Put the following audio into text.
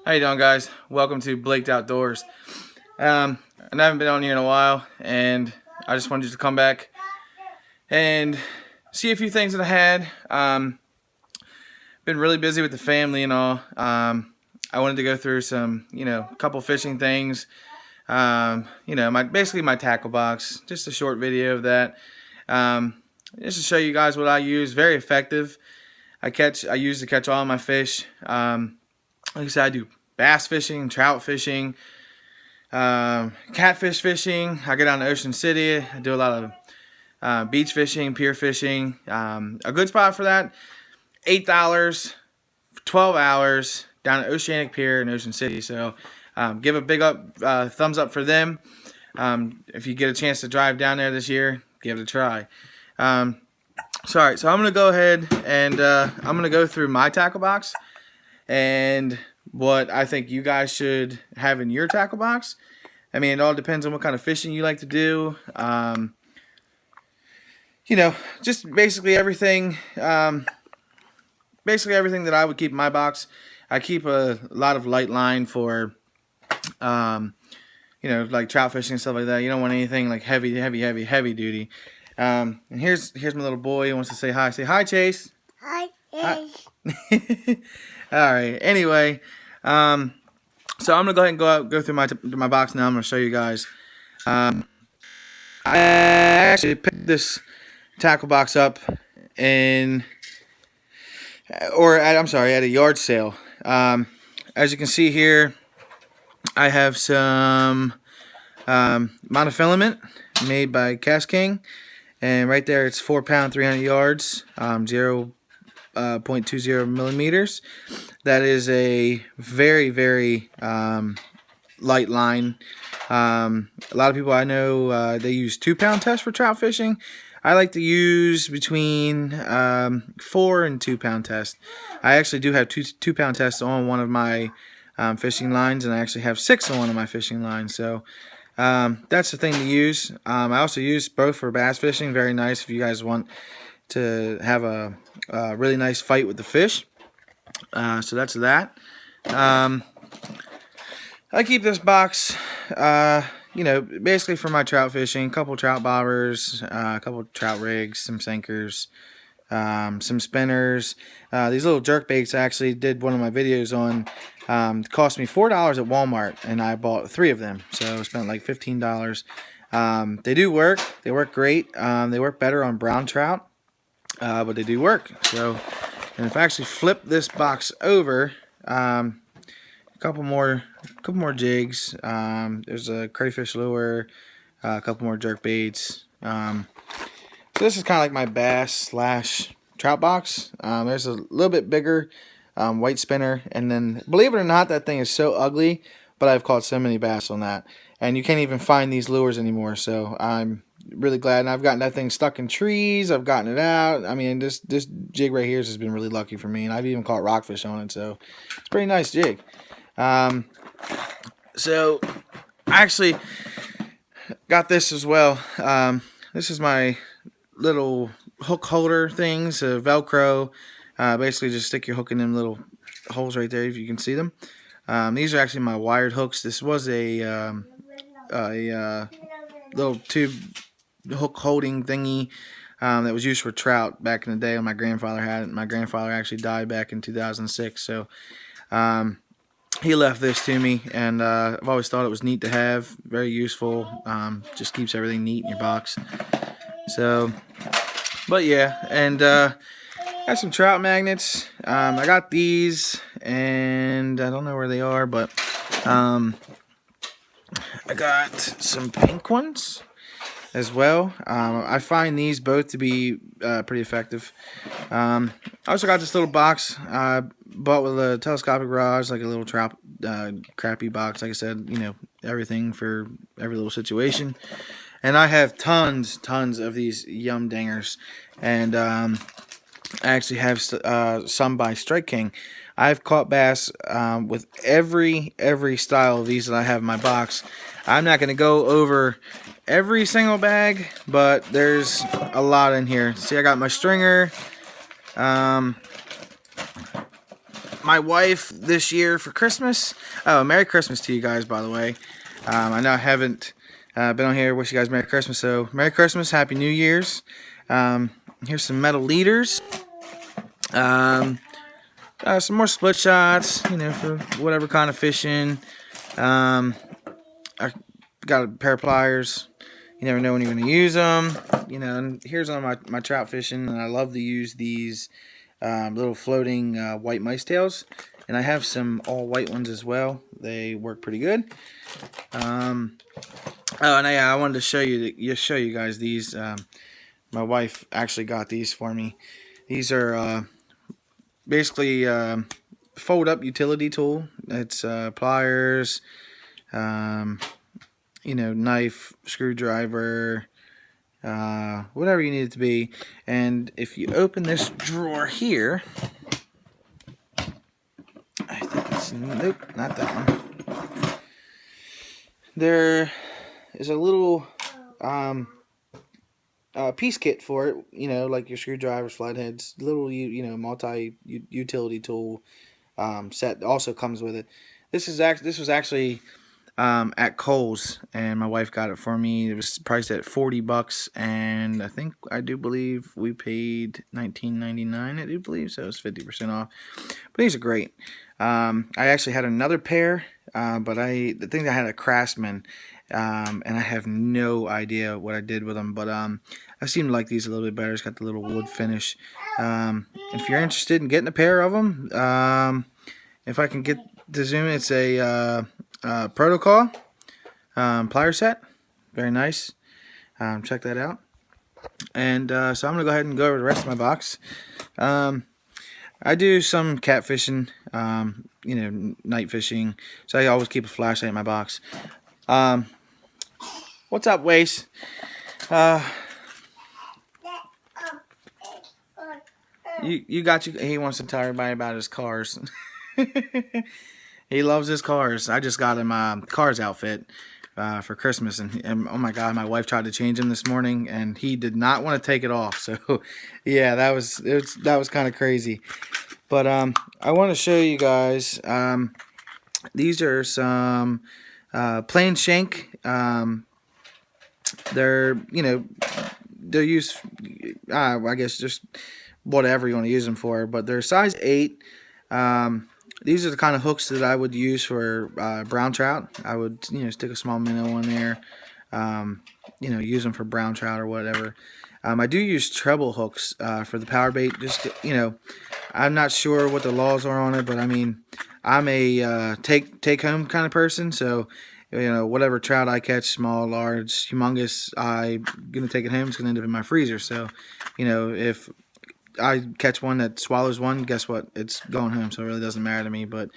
How you doing, guys? Welcome to Blaked Outdoors. I haven't been on here in a while, and I just wanted to come back and see a few things that I had. Been really busy with the family and all. I wanted to go through some, a couple fishing things. Basically my tackle box. Just a short video of that. Just to show you guys what I use. Very effective. I use to catch all my fish. Like I said, I do bass fishing, trout fishing, catfish fishing. I go down to Ocean City. I do a lot of beach fishing, pier fishing. A good spot for that, $8 for 12 hours down at Oceanic Pier in Ocean City. So give a big thumbs up for them. If you get a chance to drive down there this year, give it a try. So I'm going to go ahead and I'm going to go through my tackle box and what I think you guys should have in your tackle box. I mean, it all depends on what kind of fishing you like to do. Just basically everything. Basically everything that I would keep in my box. I keep a lot of light line for, like trout fishing and stuff like that. You don't want anything like heavy duty. And here's my little boy. He wants to say hi. Say hi, Chase. Hi, Chase. All right. Anyway, so I'm gonna go ahead and go through my box now. I'm gonna show you guys. I actually picked this tackle box up at a yard sale. As you can see here, I have some monofilament made by Cast King, and right there it's 4 pound, 300 yards, 0.20 millimeters. That is a very, very light line. A lot of people I know, they use 2 pound test for trout fishing. I like to use between 4 and 2 pound test. I actually do have 2 pound tests on one of my fishing lines, and I actually have 6 on one of my fishing lines. So that's the thing to use. I also use both for bass fishing. Very nice if you guys want to have a really nice fight with the fish. So that's that. I keep this box, basically for my trout fishing. A couple trout bobbers, a couple trout rigs, some sinkers, some spinners. These little jerk baits I actually did one of my videos on. Cost me $4 at Walmart, and I bought 3 of them. So I spent like $15. They do work. They work great. They work better on brown trout, but they do work. So, and if I actually flip this box over, a couple more jigs. There's a crayfish lure, a couple more jerk baits. So this is kind of like my bass / trout box. There's a little bit bigger white spinner, and then believe it or not, that thing is so ugly, but I've caught so many bass on that, and you can't even find these lures anymore. So I'm really glad, and I've gotten that thing stuck in trees. I've gotten it out. I mean, this jig right here has been really lucky for me, and I've even caught rockfish on it. So it's a pretty nice jig. So I actually got this as well. This is my little hook holder things, Velcro. Basically just stick your hook in them little holes right there if you can see them. These are actually my wired hooks. This was a little tube hook holding thingy that was used for trout back in the day when my grandfather had it. My grandfather actually died back in 2006, so he left this to me, and I've always thought it was neat to have. Very useful. Just keeps everything neat in your box. So, but yeah, and I have some trout magnets. I got these, and I don't know where they are, but I got some pink ones as well. I find these both to be pretty effective. I also got this little box I bought with a telescopic rods, like a little trout crappie box. Like I said, everything for every little situation. And I have tons of these Yum Dingers, and I actually have some by Strike King. I've caught bass with every style of these that I have in my box. I'm not going to go over every single bag, but there's a lot in here. See, I got my stringer. my wife this year for Christmas. Oh, Merry Christmas to you guys, by the way. I know I haven't been on here to wish you guys Merry Christmas, so Merry Christmas, Happy New Year's. Here's some metal leaders. Some more split shots, you know, for whatever kind of fishing. I got a pair of pliers. You never know when you're going to use them. You know, and here's on my trout fishing, and I love to use these little floating white mice tails. And I have some all white ones as well. They work pretty good. Oh, and I wanted to show you guys these. My wife actually got these for me. These are basically fold up utility tool. It's pliers, you know, knife, screwdriver, whatever you need it to be. And if you open this drawer here, I think it's, nope, not that one. There is a little piece kit for it, you know, like your screwdrivers, flatheads, little, you know, multi-utility tool set also comes with it. This was actually at Kohl's, and my wife got it for me. It was priced at $40, and I do believe we paid $19.99. I do believe so. It's 50% off. But these are great. I actually had another pair, but I think I had a Craftsman, and I have no idea what I did with them. But I seem to like these a little bit better. It's got the little wood finish. If you're interested in getting a pair of them, if I can get to zoom, it's a Protocol plier set. Very nice. Check that out. And so I'm going to go ahead and go over the rest of my box. I do some catfishing, you know, night fishing. So I always keep a flashlight in my box. What's up, Wace? He wants to tell everybody about his cars. He loves his cars. I just got him a Cars outfit for Christmas, and oh my God, my wife tried to change him this morning, and he did not want to take it off. So, yeah, that was kind of crazy. But I want to show you guys. These are some plain shank. They're, you know, they're used. I guess just whatever you want to use them for, but they're size 8. These are the kind of hooks that I would use for brown trout. I would, you know, stick a small minnow on there, you know, use them for brown trout or whatever. I do use treble hooks for the power bait. Just, you know, I'm not sure what the laws are on it, but I mean, I'm a take home kind of person. So, you know, whatever trout I catch, small, large, humongous, I'm gonna take it home. It's gonna end up in my freezer. So, you know, if I catch one that swallows one, guess what? It's going home, so it really doesn't matter to me. But